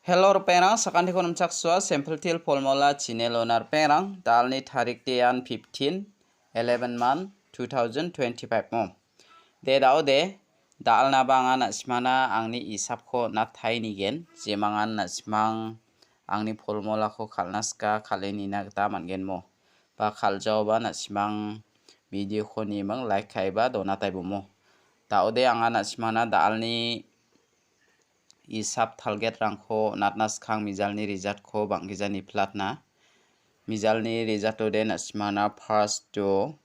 Hello perang sakanti konum chaksua sample til polmola chinelonar perang dalni tarik tian 15 11 month 2025 mo de daude dalna bangan asmana angni isapko nathai nigen jemangan nasmang angni polmola ko khalnaska khaleni nagta mangen mo ba khaljawba nasmang video ko nimang like khaiba donatai bomo daude angan asmana dalni isap target rangko natnas khang mijalni result ko banggijani platna mijalni result ode nasmana first to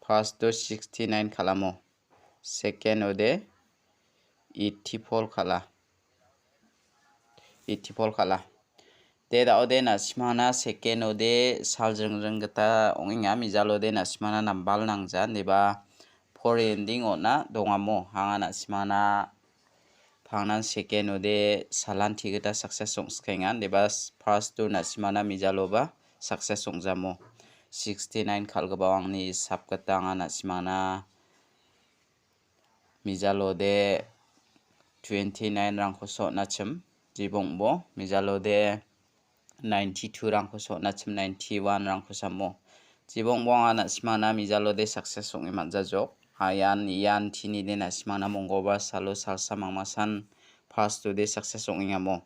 69 khalamo second ode 84 khala teda ode nasmana second ode saljeng gata onginga mijal ode nasmana nambal nangja neba for ending ona dongamo hangana simana phangnan second ode salanti gata success songskenga neba first to nasimana mijaloba success songjamo 69 khalgabawangni sapgatanga nasimana mijalode 29 rangko sotnachim jibongbo mijalode 92 rangko sotnachim 91 rangko samo jibongbo anga nasimana mijalode success songi manjajok Ayan iyan tini de nasimana monggoba salo salsa mangmasan first to de success ongingamo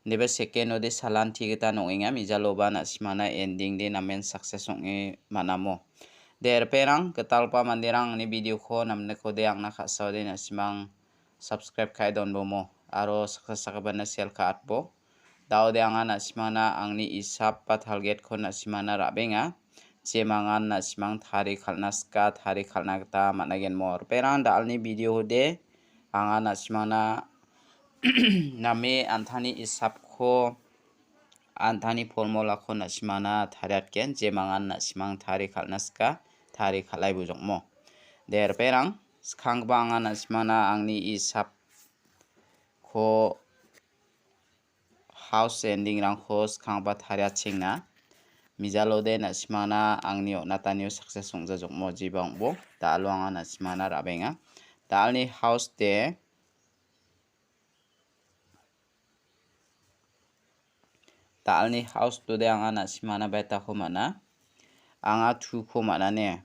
nebe second ode salanti gita nonginga mijaloba nasimana ending de namen success ongi manamo der perang ketalpa mandirang ni video ko namne ko de angna khasa de nasimang subscribe khai don bomo aro sakabana share ka atbo daude anga nasimana angni isap pa target ko nasimana rabenga jemangan nasimang thari khalnaska thari khalnagta managen mor perang dalni video de anga nasimana name anthani isapko anthani formula ko nasimana thariatken jemangan nasimang thari khalnaska thari khalai bujongmo der perang skhang banga nasimana angni isap ko house ending rangko skhang ba thariat chingna mijalode nasimana angni natanio success songjajokmo jibangbo dalo anga nasimana rabenga dalni house de dalni house to de anga nasimana beta ko mana anga 2 ko mana ne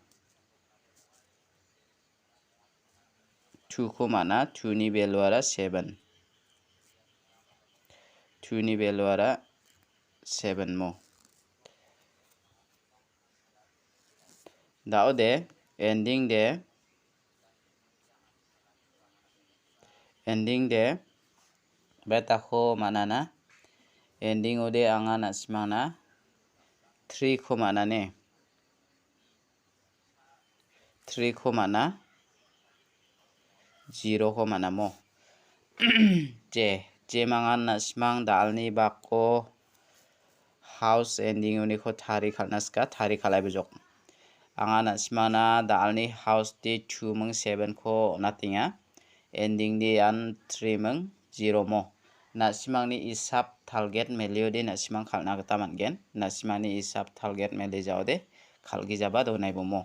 2 ko mana 2 ni value ara 7 2 ni value ara 7 mo daude ending de beta ko manana ending ode anga nasimana 3 ko mana ne 3 ko mana 0 ko mana mo je mangan nasimang dalni bakko house ending uni ko thari khalnaska thari khalai bujok anga nasimana dalni house de 2 mung 7 ko natinga ending de an 3 mung 0 mo nasimangni isap target value de nasimang khalna gata mangen nasimangni isap target value jawde khalgi jaba donai bomo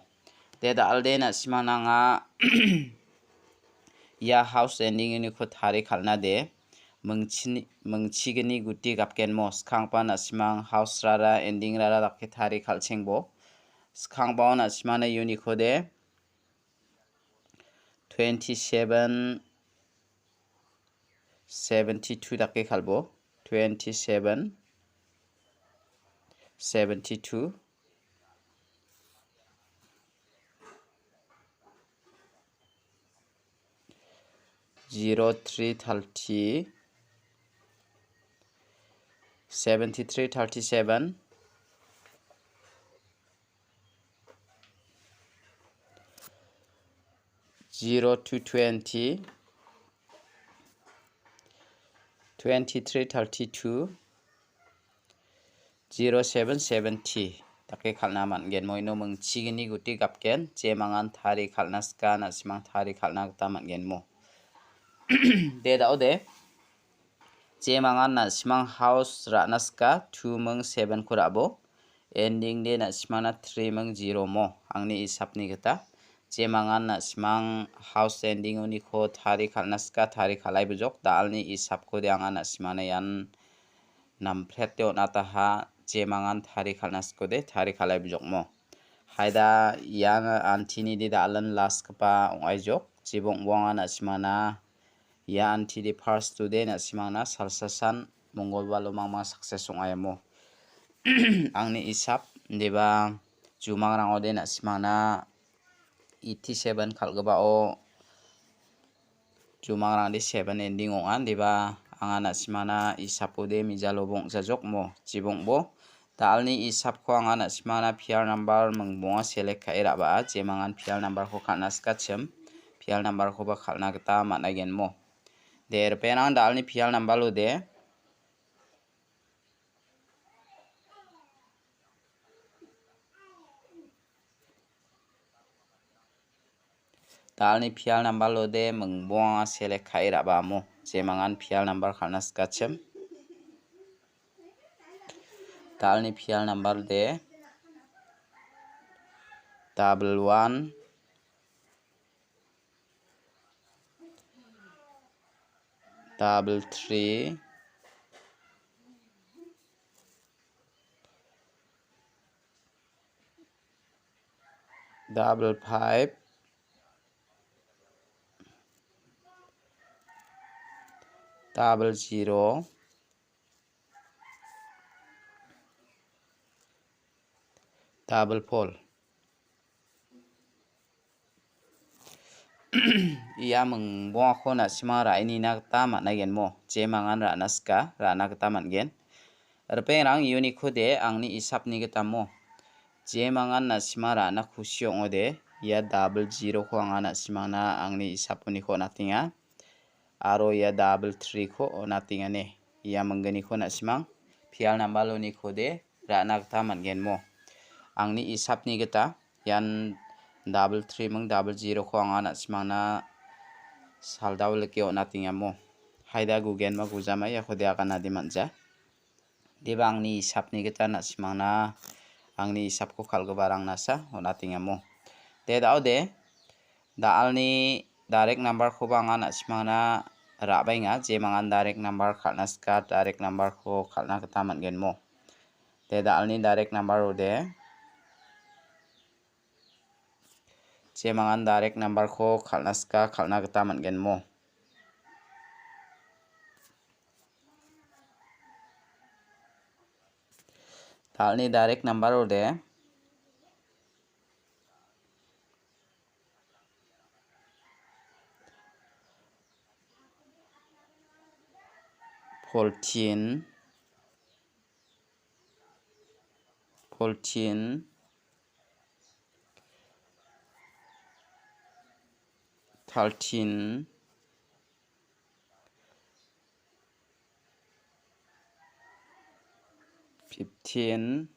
de dalde nasimana nga ya house ending uni ko thari khalna de mungchigini guti gapken mo skhangpa nasimang house rara ending rara dakhe thari khalchengbo skhangba nasimana unicode 27 72 dakhe khalbo 27 72 0330 7337 0220 2332 0770 take khalna mangen moino mungchigini guti gapken jemangan thari khalnaska nasimang thari khalna gata mangen mo de daude jemangan nasimang house ranaska 2 mung 7 kurabo ending de nasimana 3 mung 0 mo angni isapni gata jemangan na simang house ending uni ko tarik khalnaska tarik khalai bujok dalni isap ko de anga na simana yan nampret te onata ha jemangan tarik khalnasko de tarik khalai bujok mo haida yan antini di dalan last kapa ongai jok jibong bonga na simana ya anti di first today na simana salsasan mongolbar lomang success ongai mo angni isap deba jumang rangode na simana 87 khalgaba o jumang rang di 7 ending ongan deba angana simana isapode mijalobong jajok mo jibong bo dalni isap ko angana simana piar number mengbonga select khaira ba jemangan piar number ko khalna skachem piar number ko ba khalna gata managen mo der penang dalni piar number lo de dalni pial number lo de mengbonga select khaira ba mo jemangan pial number khalna skachem dalni pial number de 11 33 55 00 44 iya mengbonga ko na sima raini na ta managen mo jemangan ra naska ra na ta mangen rpeng uni ko de angni isap ni gata mo jemangan na sima ra na khusiong ode ya 00 ko angana simana angni isap ni ko natinga aro ya 33 ko natinga ne ya menggani ko na simang pial number lo ni ko de ra na ta mangen mo angni isap ni gata yan 33 meng 00 ko angana simana saldau leke natinga mo haida gugen ma gujama ya khode akana di manja deba angni isap ni gata na simana angni isap ko khalgo barang nasa natinga mo de dao de dalni direct number ko bangana simana rabainga jemangan direct number khalna ska direct number ko khalna kata mangen mo de dalni direct number ode jemangan direct number ko khalna ska khalna kata mangen mo dalni direct number ode 14 13 15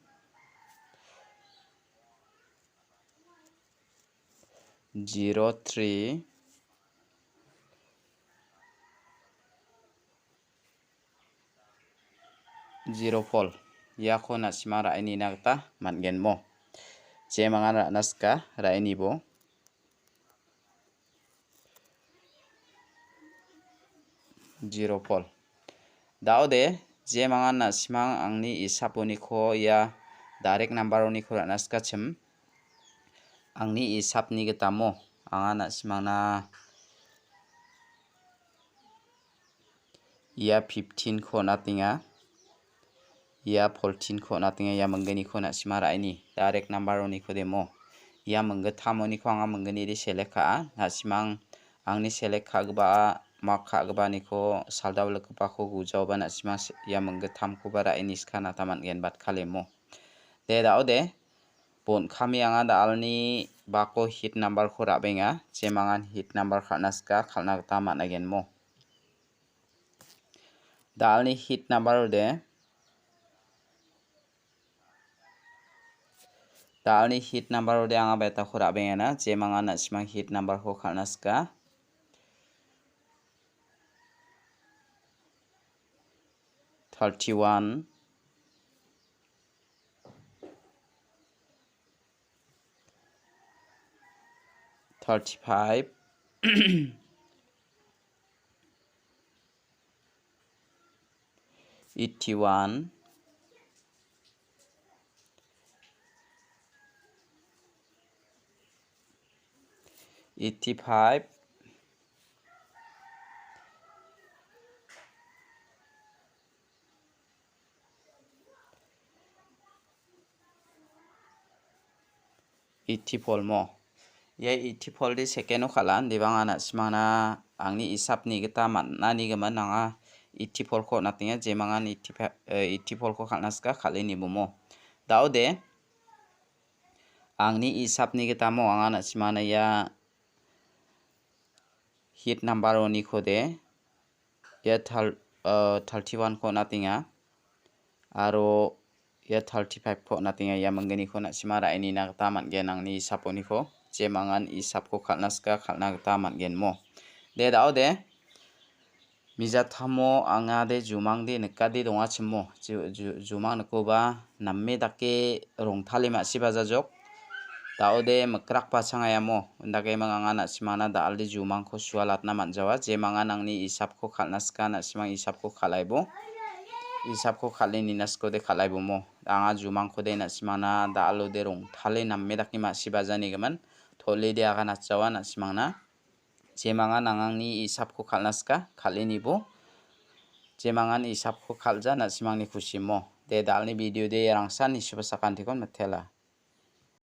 03 04 ya ko na simara ini nakta mangen mo jemangan ra naska ra ini bo 04 dao de jemangan na simang angni isaponi ko ya direct number oni ko ra naska chem angni isap ni gata mo anga na simana ya 15 ko natinga ya 14 ko natinga ya menggani ko na simara ini direct number oni ko demo ya mengga thamoni ko anga menggani di select ka na simang angni select ka gba mark ka gba ni ko saldau lekpa ko gujau ba na simang ya mengga tham ko bara ini skana taman gen bat khalemo de dao de bon khami anga da alni bako hit number ko rabenga jemangan hit number khalnaska khalna ta managen mo dalni hit number de dalni hit number de anga beta ko rabenga na jemangan na simang hit number ko khalnaska 31 42 35 81 85 80 mo ye 80 di second khalan di bang ana simana angni isap ni kita manna ni gaman anga 80 ko natinga je mangan 80 ko khalnaska khali ni mo daude angni isap ni kita mo anga na simana ya hit number oni ko de ya 31 ko natinga aro ya 35 ko natinga ya manggani ko na simara ini na ta manggen angni isap oni ko je mangan isap ko khalnaska khalna ta manggen mo de daude mija thamo anga de jumang de nekadi donga chimo jumang nakoba namme dake rongthali ma sibaja jok daude makrak pasanga yamo undake manganga na simana daldi jumang ko sualatna manjawa je mangan angni isap ko khalnaska na simang isap ko khalaibo isap ko khalini nasko de khalaibo mo anga jumang ko de na simana dalo de rongthali namme dake ma sibaja ni gaman tholi de aga na chawa na simangna je mangan angni isap ko khalnaska khalini bo je mangan isap ko khalja na simangni khushi mo de dalni video de rangsan ni subasakan tikon mathela